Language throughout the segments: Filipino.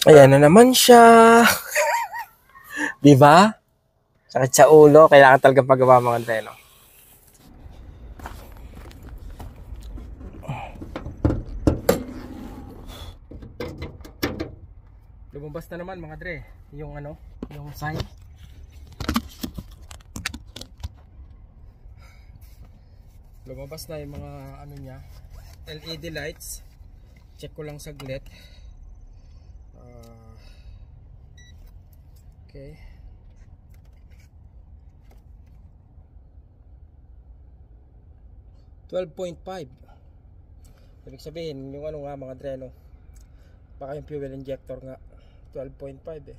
Ayan na naman siya. Di ba? Sakit sa ulo. Kailangan talaga pagawa mga dreno. Lumabas na naman mga dre. Yung ano, yung sign. Lumabas na yung mga ano niya, LED lights. Check ko lang saglit. Okay. $12.5. Ibig sabihin, yung ano nga mga dreno, baka yung fuel injector nga 12.5 eh.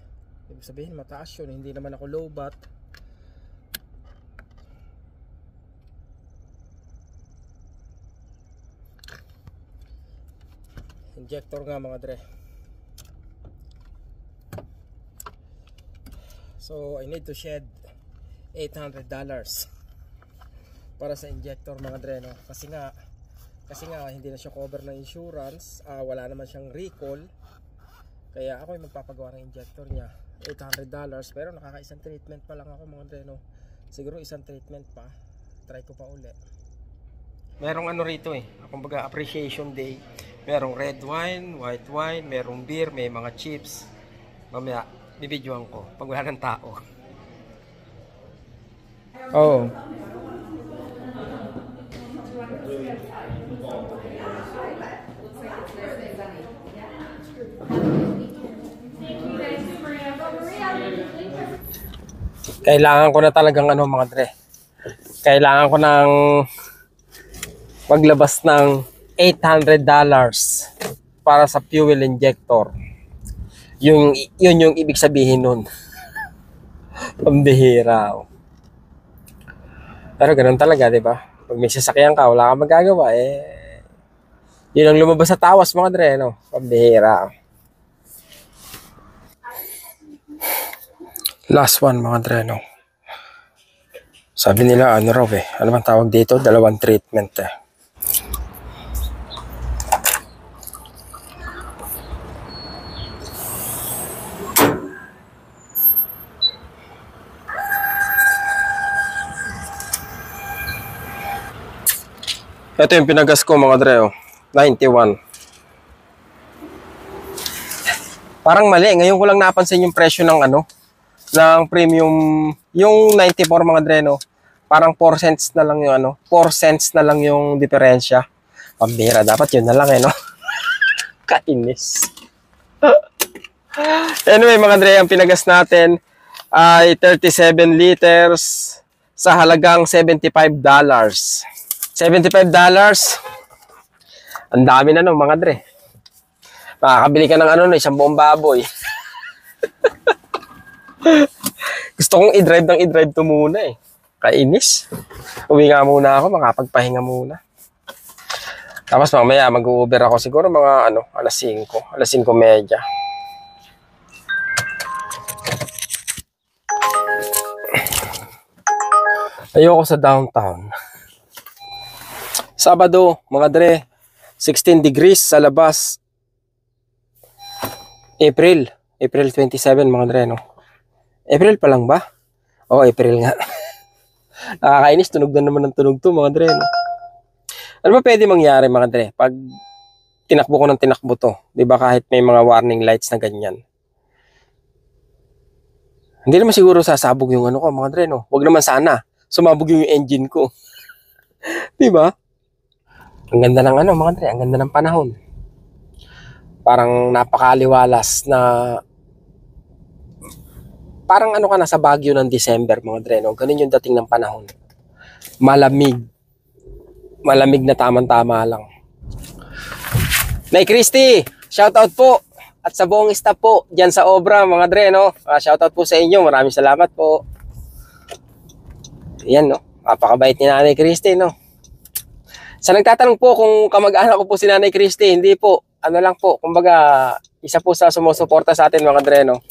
Ibig sabihin mataas yun, hindi naman ako low bat. Injector nga mga dre. So I need to shed $800 para sa injector mga dre, no? Kasi nga hindi na siya cover ng insurance, wala naman siyang recall. Kaya ako yung magpapagawa ng injector niya. $800, pero nakakaisang treatment pa lang ako mga dre, no? Siguro isang treatment pa. Try ko pa uli. Merong ano rito eh, kumbaga appreciation day. Merong red wine, white wine, merong beer, may mga chips. Mamaya, bibidyoan ko pag wala ng tao. Oh. Kailangan ko na talagang ano mga dre. Kailangan ko ng maglabas ng $800 para sa fuel injector. Yun yung ibig sabihin nun. Pambihira. Pero ganun talaga, di ba? Pag may sasakyan ka, wala kang magagawa, eh. Yun ang lumabas sa tawas, mga dre, no? Pambihira. Last one, mga dre, no? Sabi nila, ano raw eh. Ano bang tawag dito? Dalawang treatment eh. Ito yung pinagas ko mga dre, oh. 91. Parang mali. Ngayon ko lang napansin yung presyo ng ano, ng premium, yung 94 mga dre, no. Parang 4 cents na lang yung ano, 4 cents na lang yung diferensya. Pambira, dapat yun na lang eh, no. Kainis. Anyway mga dre, ang pinagas natin ay 37 liters sa halagang $75. $75. Ang dami na no mga dre. Makakabili ka ng ano no, isang buong baboy. Gusto kong i-drive to muna eh. Kainis. Uwi nga muna ako, makapagpahinga muna. Tapos mamaya mag-Uber ako siguro mga ano, alas 5, alas 5:30. Ayoko sa downtown. Sabado, mga dre, 16 degrees sa labas. April 27 mga dre, no? April pa lang ba? Oo, April nga. Nakakainis, tunog na naman ng tunog to mga dre, no? Ano ba pwede mangyari mga dre pag tinakbo ko ng tinakbo to? Diba kahit may mga warning lights na ganyan? Hindi naman siguro sasabog yung ano ko mga dre, no? Huwag naman sana. Sumabog yung engine ko. Diba? Ang ganda ng ano mga dre, ang ganda ng panahon. Parang napakaliwalas na parang ano ka na sa Baguio ng December mga dre, no? Ganun yung dating ng panahon. Malamig. Malamig na tamang-tama lang. Nay Christy, shoutout po. At sa buong staff po, dyan sa obra mga dre, no? Shoutout po sa inyo, maraming salamat po. Yan, no? Napakabait ni Nanay Christy, no? Sa nagtatanong po kung kamag-anak ko po si Nanay Christy, hindi po. Ano lang po, kumbaga, isa po sa sumusuporta sa atin mga dre, no?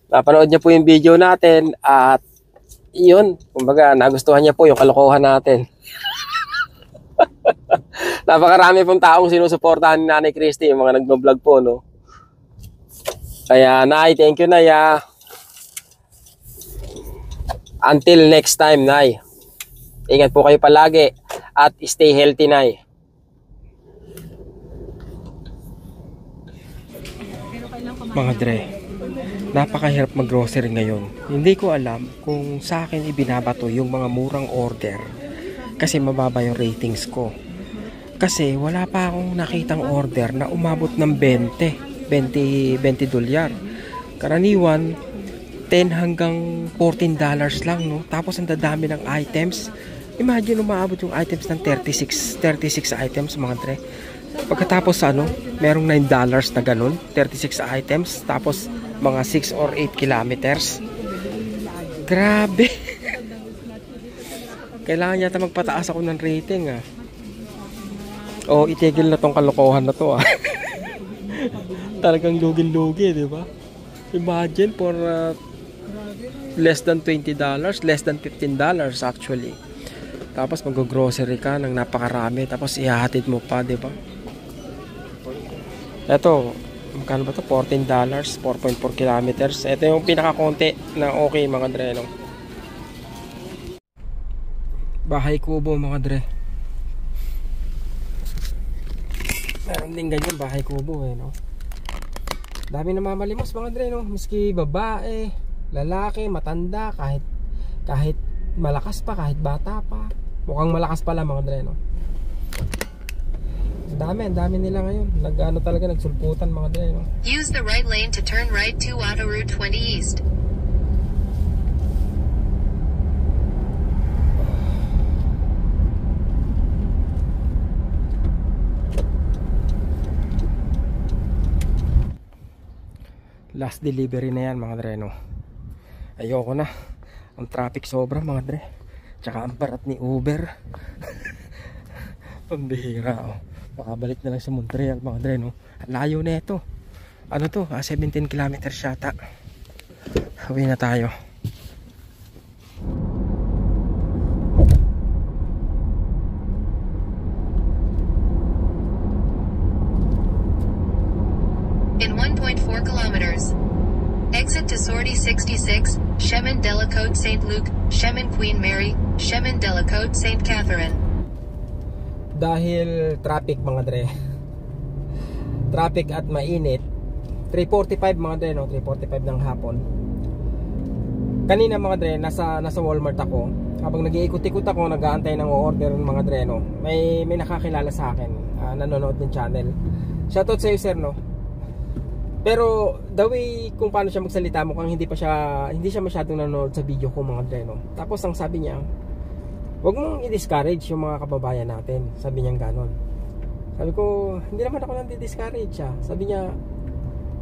Napanood niya po yung video natin at yun, kumbaga, nagustuhan niya po yung kalokohan natin. Napakarami pong taong sinusuportahan ni Nanay Christy, yung mga nagbo-vlog po, no? Kaya Nay, thank you Nay ah. Until next time Nay. Ingat po kayo palagi at stay healthy Nay. Mga dre, napakahirap mag-grocery ngayon. Hindi ko alam kung sa akin ibinabato yung mga murang order kasi mababa yung ratings ko. Kasi wala pa akong nakitang order na umabot ng 20 dolyar. Karaniwan 10 hanggang $14 lang, no? Tapos ang dadami ng items. Imagine umaabot yung items ng 36 items mga dre. Pagkatapos merong $9 na ganun, 36 items, tapos mga 6 or 8 kilometers. Grabe. Kailangan yata magpataas ako ng rating ah. O itigil na tong kalokohan na to ah. Talagang lugi-lugi, di ba? Imagine for less than $20, less than $15 actually. Tapos mag-grocery ka ng napakarami, tapos ihahatid mo pa, di ba? Ito, magkano ba ito? $14, 4.4 kilometers. Ito yung pinakakonti na okay mga dre, no? Bahay kubo mga dre. Meron din ganyan, bahay kubo eh, no? Dami na mamalimos mga dre, no? Miski babae, lalaki, matanda, kahit malakas pa, kahit bata pa. Mukhang malakas pala mga dre, no? Ang dami nila ngayon. Talaga, nagsulputan mga dre, no? Use the right lane to turn right to Auto Route 20 East. Last delivery na yan mga dre, no? Ayoko na. Ang traffic sobra mga dre. Tsaka ang barat ni Uber. Pambihira oh. Makabalik na lang sa Montreal mga dre, no? Layo na ito. Ano to? 17 kilometers yata. Uwi na tayo. In 1.4 kilometers. Exit to Sortie 66, Chemin de la Côte St. Luc, Chemin Queen Mary, Chemin de la Côte St. Catherine. Dahil traffic mga dre, traffic at mainit, 3:45 mga dre, no? 3:45 ng hapon. Kanina mga dre, nasa Walmart ako. Habang nag-iikot-ikot ako, nag-aantay ng order mga dre, no? May nakakilala sa akin, nanonood ng channel. Shoutout sa iyo sir, no? Pero the way kung paano siya magsalita, mukhang hindi siya masyadong nanonood sa video ko mga dre, no? Tapos ang sabi niya, huwag mong i-discourage yung mga kababayan natin. Sabi niya gano'n. Sabi ko, hindi naman ako nang-discourage siya. Sabi niya,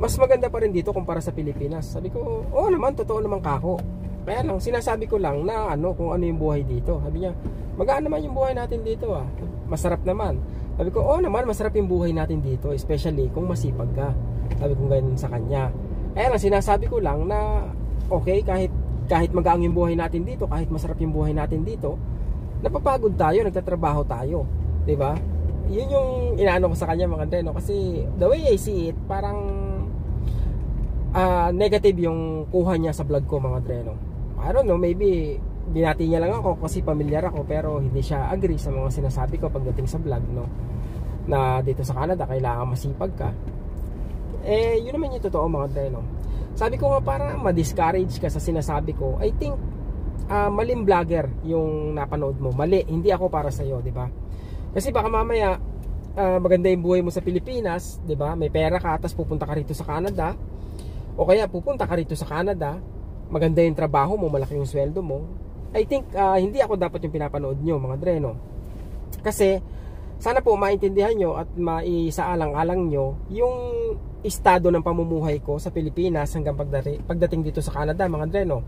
mas maganda pa rin dito kumpara sa Pilipinas. Sabi ko, oo naman, totoo naman kako. Kaya lang, sinasabi ko lang na kung ano yung buhay dito. Sabi niya, magaan naman yung buhay natin dito ah. Masarap naman. Sabi ko, oo naman, masarap yung buhay natin dito. Especially kung masipag ka. Sabi ko ganyan sa kanya. Kaya lang, sinasabi ko lang na okay, kahit magaang yung buhay natin dito, kahit masarap yung buhay natin dito, napapagod tayo, nagtatrabaho tayo, 'di ba? 'Yun yung inaano ko sa kanya mga dre, no? Kasi the way I see it, parang negative yung kuha niya sa vlog ko mga dre, no? I don't know, maybe binati niya lang ako kasi pamilyar ako, pero hindi siya agree sa mga sinasabi ko pagdating sa vlog, no? Na dito sa Canada kailangan masipag ka. Yun naman yung totoo mga dre, no? Sabi ko nga para ma-discourage ka sa sinasabi ko, I think maling vlogger yung napanood mo. Mali, hindi ako para sa iyo, 'di ba? Kasi baka mamaya maganda yung buhay mo sa Pilipinas, 'di ba? May pera ka tapos pupunta ka rito sa Canada. O kaya pupunta ka rito sa Canada, maganda yung trabaho mo, malaki yung sweldo mo. I think hindi ako dapat yung pinapanood nyo mga dre, no? Kasi sana po maintindihan nyo at maisaalang-alang nyo yung estado ng pamumuhay ko sa Pilipinas hanggang pagdating dito sa Canada mga dre, no?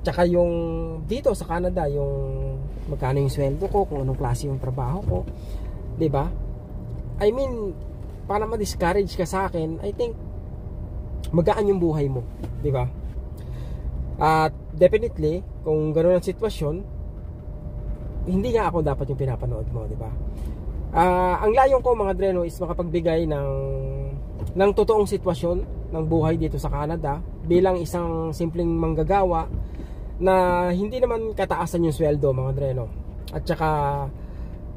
Tsaka yung dito sa Canada, yung magkano yung sweldo ko, kung anong klase yung trabaho ko, 'di ba? I mean, para ma-discourage ka sa akin, I think magaan yung buhay mo, 'di ba? At definitely, kung ganoon ang sitwasyon, hindi nga ako dapat yung pinapanood mo, 'di ba? Ang layong ko mga dreno is makapagbigay ng totoong sitwasyon ng buhay dito sa Canada bilang isang simpleng manggagawa na hindi naman kataasan yung sweldo, mga dreno. At saka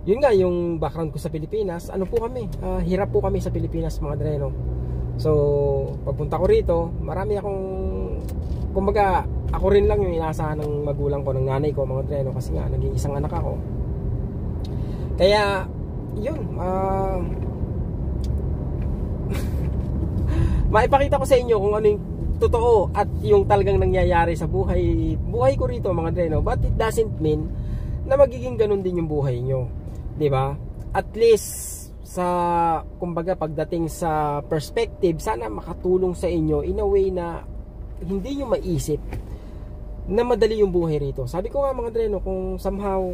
yun nga, yung background ko sa Pilipinas, ano po kami, hirap po kami sa Pilipinas, mga dreno. So pagpunta ko rito, marami akong, kumbaga ako rin lang yung inaasahan ng magulang ko, ng nanay ko, mga dreno, kasi nga naging isang anak ako. Kaya yun, maipakita ko sa inyo kung ano yung totoo at yung talagang nangyayari sa buhay ko rito, mga dreno. But it doesn't mean na magiging ganun din yung buhay nyo, di ba? At least sa, kumbaga, pagdating sa perspective, sana makatulong sa inyo in a way na hindi nyo maisip na madali yung buhay rito. Sabi ko nga, mga dreno, kung somehow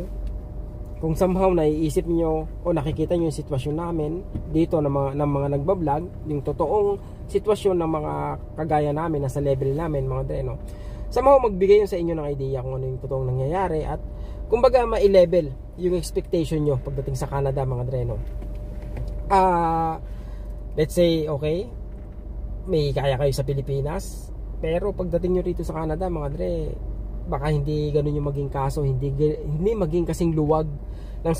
naiisip nyo o nakikita nyo yung sitwasyon namin dito ng mga nagbablog, yung totoong sitwasyon ng mga kagaya namin, nasa level namin, mga dreno, somehow magbigay yun sa inyo ng idea kung ano yung totoong nangyayari at kumbaga ma-level yung expectation nyo pagdating sa Canada, mga dreno. Let's say, okay, may kaya kayo sa Pilipinas, pero pagdating nyo rito sa Canada, mga dre, baka hindi ganun yung maging kaso, hindi maging kasing luwag ng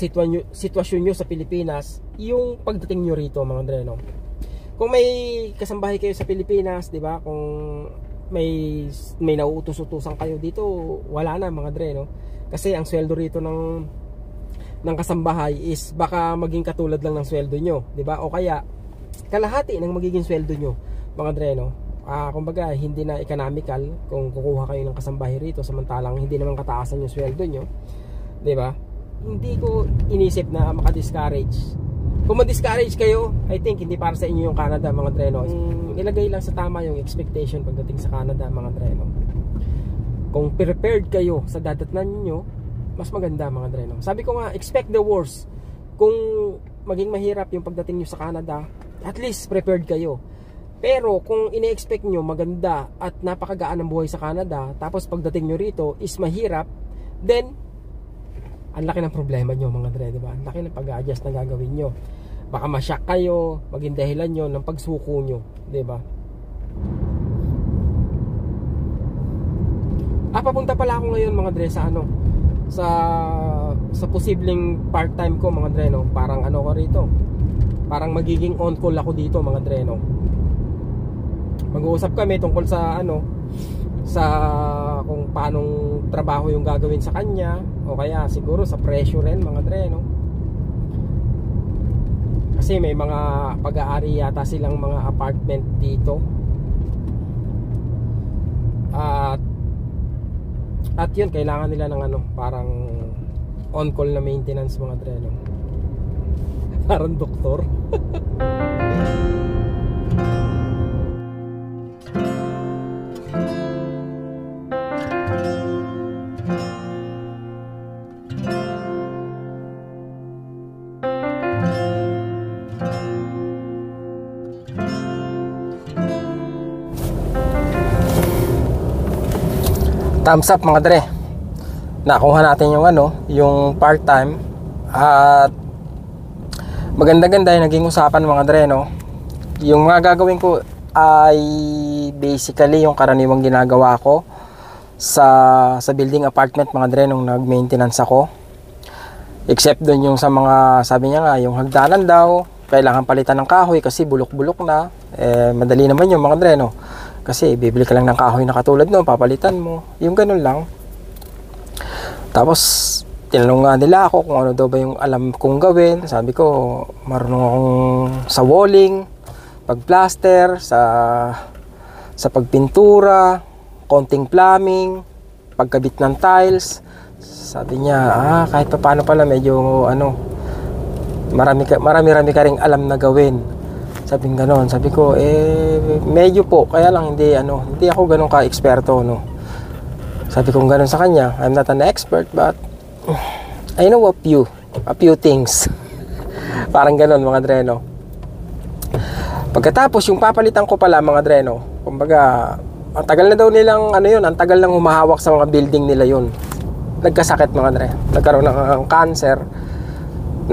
sitwasyon nyo sa Pilipinas yung pagdating nyo rito, mga dre, no? Kung may kasambahay kayo sa Pilipinas, di ba, kung may nauutos-utusan kayo dito, wala na, mga dre, no? Kasi ang sweldo rito ng kasambahay is baka maging katulad lang ng sweldo nyo, di ba? O kaya kalahati ng magiging sweldo nyo, mga dre, no? Kumbaga hindi na economical kung kukuha kayo ng kasambahay rito samantalang hindi naman kataasan yung sweldo nyo, di ba? Hindi ko inisip na maka-discourage. Kung ma-discourage kayo, I think hindi para sa inyo yung Canada, mga dre, no? Ilagay lang sa tama yung expectation pagdating sa Canada, mga dre, no? Kung prepared kayo sa dadatnan nyo, mas maganda, mga dre, no? Sabi ko nga, expect the worst. Kung maging mahirap yung pagdating nyo sa Canada, at least prepared kayo. Pero kung ine-expect nyo maganda at napakagaan ang buhay sa Canada, tapos pagdating nyo rito is mahirap, then ang laki ng problema nyo, mga dre, diba? Ang laki ng pag-a-adjust na gagawin nyo. Baka ma-shock kayo, maging dahilan nyo ng pagsuko nyo, diba? Papunta pala ako ngayon, mga dre, sa ano, sa posibleng part-time ko, mga dre, no? Parang ano ko rito, parang magiging on-call ako dito, mga dre, no? Mag-uusap kami tungkol sa ano, sa kung paanong trabaho yung gagawin sa kanya, o kaya siguro sa presyo rin, mga dre, no? Kasi may mga pag-aari yata silang mga apartment dito. At yun, kailangan nila ng ano, parang on-call na maintenance, mga dre, no? Parang doktor. Thumbs up, mga dre. Nakuha natin yung ano, yung part-time. At maganda-ganda yung naging usapan, mga dre, no? Yung mga gagawin ko ay basically yung karaniwang ginagawa ko sa building apartment, mga dre, nung nag-maintenance ako. Except dun yung sa mga, sabi niya nga, yung hagdanan daw kailangan palitan ng kahoy kasi bulok-bulok na. Madali naman yung, mga dre, no? Kasi bibili ka lang ng kahoy na katulad no, papalitan mo. Yung ganun lang. Tapos tinanong nga nila ako kung ano daw ba yung alam kong gawin. Sabi ko, marunong akong sa walling, pagplaster, sa pagpintura, konting plumbing, pagkabit ng tiles. Sabi niya, kahit pa paano pala medyo ano, marami ka ring alam na gawin. Sabing gano'n. Sabi ko, medyo po, kaya lang hindi ako gano'n ka-eksperto, no. Sabi ko gano'n sa kanya, I'm not an expert, but I know a few things. Parang gano'n, mga dre, no. Pagkatapos, yung papalitan ko pala, mga dre, no, kumbaga, ang tagal na daw nilang, ang tagal nang humahawak sa mga building nila yun. Nagkasakit, mga dre. Nagkaroon ng cancer.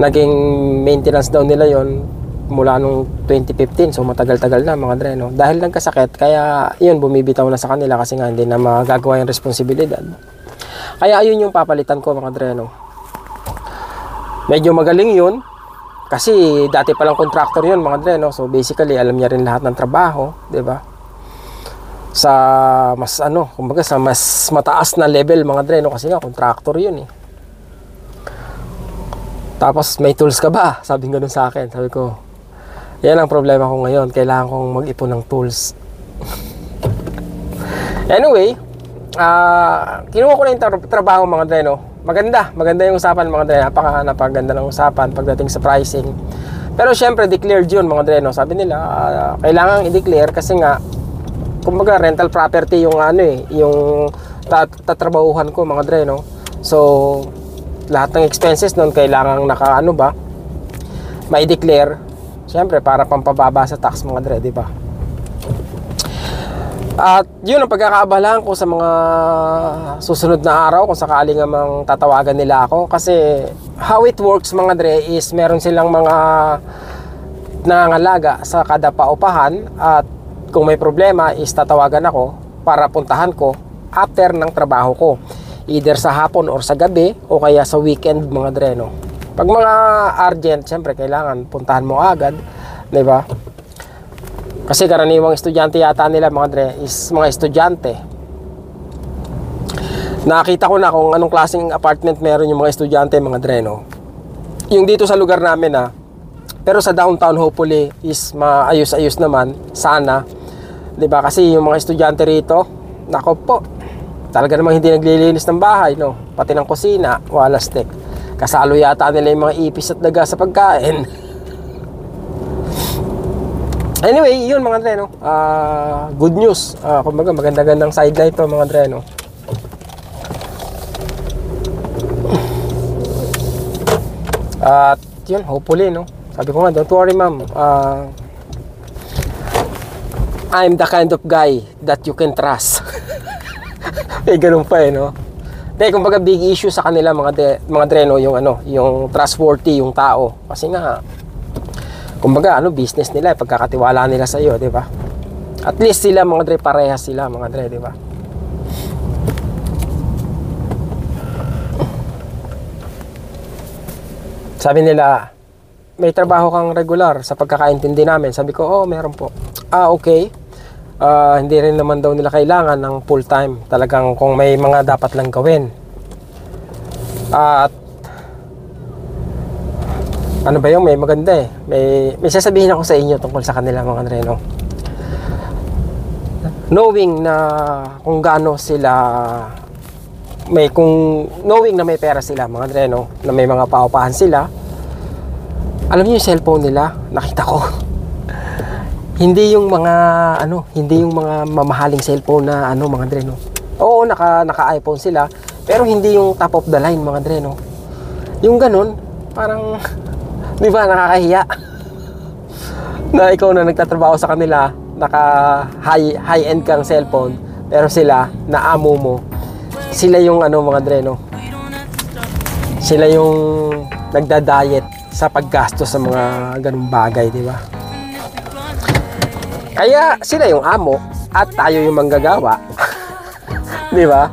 Naging maintenance daw nila yun. mula nung 2015, so matagal-tagal na mga dre, no? Dahil nagkasakit, kaya yun, bumibitaw na sa kanila kasi nga hindi na magagawa yung responsibilidad. Kaya ayun yung papalitan ko mga dre, no? Medyo magaling yun kasi dati palang contractor yun mga dre, no? So basically alam niya rin lahat ng trabaho, 'di ba? Sa mas kumbaga sa mas mataas na level mga dre, no? Kasi nga contractor yun eh. Tapos may tools ka ba? Sabi nga sa akin. Sabi ko, yan ang problema ko ngayon. Kailangan kong mag-ipon ng tools. Anyway, kinuha ko na yung trabaho mga dre, no? Maganda yung usapan mga dre. Napakaganda ng usapan pagdating sa pricing. Pero syempre declared yun mga dre, no? Sabi nila, kailangan i-declare kasi nga kumbaga rental property yung yung tatrabahuhan ko mga dre, no? So lahat ng expenses noon kailangan mai-declare syempre para pampababa sa tax mga dre, di ba? At yun ang pagkakaabalahan ko sa mga susunod na araw kung sakali nga mang tatawagan nila ako, kasi how it works mga dre is meron silang mga nangangalaga sa kada paupahan, at kung may problema is tatawagan ako para puntahan ko after ng trabaho ko, either sa hapon or sa gabi o kaya sa weekend mga dre, no? Pag mga urgent, syempre kailangan puntahan mo agad, di ba? Kasi karaniwang estudyante yata nila mga dre is mga estudyante. Nakita ko na kung anong klaseng apartment meron yung mga estudyante mga dre, no? Yung dito sa lugar namin pero sa downtown hopefully is maayos-ayos naman sana, di ba? Kasi yung mga estudyante rito, nako po, talaga namang hindi naglilinis ng bahay, no? Pati ng kusina, walastik. Kasalo yata nila yung mga ipis at daga sa pagkain. Anyway, yun mga dre, no? Good news. Kumbaga maganda-gandang sideline to mga dre, no? At yun, hopefully, no? Sabi ko nga, don't worry ma'am, I'm the kind of guy that you can trust. Eh, ganun pa no? Kaya kumbaga big issue sa kanila mga dre, no? Yung trustworthy yung tao. Kasi nga, kumbaga business nila, pagkakatiwala nila sa iyo, di ba? At least sila mga dre, parehas sila mga dre, di ba? Sabi nila, may trabaho kang regular sa pagkakaintindi namin. Sabi ko, meron po. Okay. Hindi rin naman daw nila kailangan ng full time. Talagang kung may mga dapat lang gawin. At ano ba yung may maganda may sasabihin ako sa inyo tungkol sa kanila mga dre, no? Knowing na kung gaano sila knowing na may pera sila mga dre, no? Na may mga paupahan sila. Alam niyo yung cellphone nila, nakita ko. Hindi yung mga mamahaling cellphone na mga dre, no. Oo, naka-iPhone sila, pero hindi yung top of the line mga dre, no. Yung ganun, parang di ba nakakahiya? Na ikaw na nagtatrabaho sa kanila, naka high-end kang cellphone, pero sila naamo mo. Sila yung mga dre, no. Sila yung nagda-diet sa paggastos sa mga ganung bagay, di ba? Kaya sila yung amo at tayo yung manggagawa. Di ba?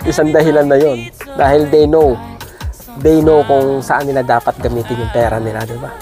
Isang dahilan na yon. Dahil they know kung saan nila dapat gamitin yung pera nila, di ba?